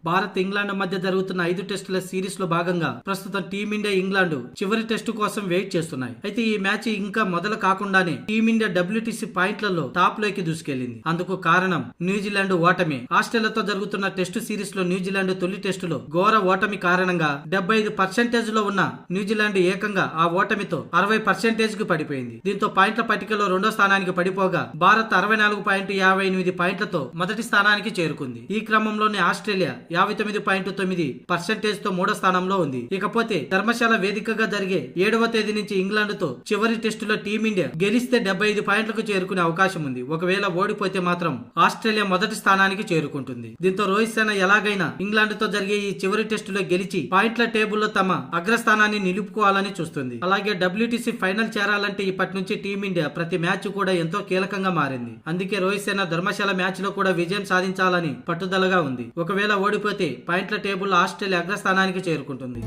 Bharat England మధ్య జరుగుతున్న 5 టెస్టుల సిరీస్ లో భాగంగా ప్రస్తుతం టీమిండియా ఇంగ్లాండ్ చివరి టెస్టు కోసం వెయిట్ చేస్తున్నాయి. అయితే ఈ మ్యాచ్ ఇంకా మొదలు కాకుండానే టీమిండియా WTC పాయింట్లలో టాప్ లోకి దూసుకెళ్లింది. అందుకు కారణం న్యూజిలాండ్ ఓటమి. ఆస్ట్రేలియాతో జరుగుతున్న టెస్టు సిరీస్ లో న్యూజిలాండ్ తొలి టెస్టులో ఘోర ఓటమి కారణంగా 75% లో ఉన్న న్యూజిలాండ్ ఏకంగా ఆ ఓటమితో 60% కు పడిపోయింది. దీంతో పాయింట్ల పట్టికలో రెండో స్థానానికి పడిపోగా భారత్ 64.58 పాయింట్లతో మొదటి స్థానానికి చేరుకుంది. ఈ క్రమంలోనే ఆస్ట్రేలియా 59.9% తో మూడో స్థానంలో ఉంది. ఇకపోతే ధర్మశాల వేదికగా జరిగే 7వ తేదీ నుంచి ఇంగ్లాండ్ తో చివరి టెస్టులో టీమిండియా గెలిస్తే 75 పాయింట్లకు చేరుకునే అవకాశం ఉంది. ఒకవేళ ఓడిపోతే మాత్రం ఆస్ట్రేలియా మొదటి స్థానానికి చేరుకుంటుంది. దీంతో రోహిత్ శర్మ ఎలాగైనా ఇంగ్లాండ్ తో జరిగే ఈ చివరి టెస్టులో గెలిచి పాయింట్ల టేబుల్లో తమ అగ్రస్థానాన్ని నిలుపుకోవాలని చూస్తుంది. అలాగే WTC ఫైనల్ చేరాలంటే ఇప్పటి నుంచి టీమిండియా ప్రతి మ్యాచ్ కూడా ఎంతో కీలకంగా మారింది. అందుకే రోహిత్ శర్మ ధర్మశాల మ్యాచ్ లో కూడా విజయం సాధించాలని పట్టుదలగా ఉంది. ఒకవేళ ఓడిపోతే పాయింట్ల టేబుల్లో ఆస్ట్రేలియా అగ్రస్థానానికి చేరుకుంటుంది.